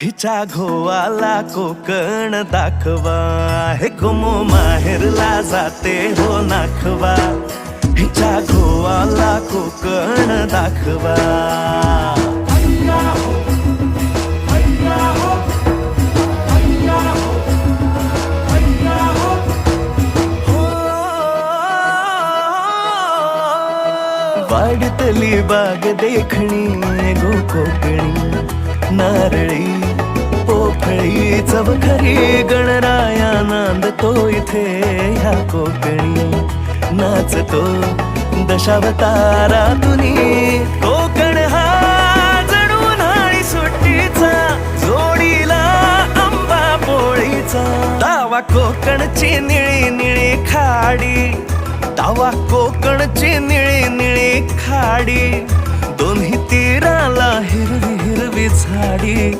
हिच्या घोवाला कोकण दाखवा, हे गोमो माहेरला जाते हो नाखवा. हिच्या घोवाला कोकण दाखवा. वाडतली बाग देखणी गो कोकणी, नारळी पोफळी चवखरी गणराया नांदतो इथे ह्या कोकणी. नाचतो दशावतारातुनी कोकण हा जणू उन्हाळी सुट्टीचा, जोडीला आंबा पोळीचा. दावा कोकणची निळी निळी खाडी, दावा कोकणची निळी निळी खाडी. दोन्ही तीराला हिरवी हिरवी झाडी.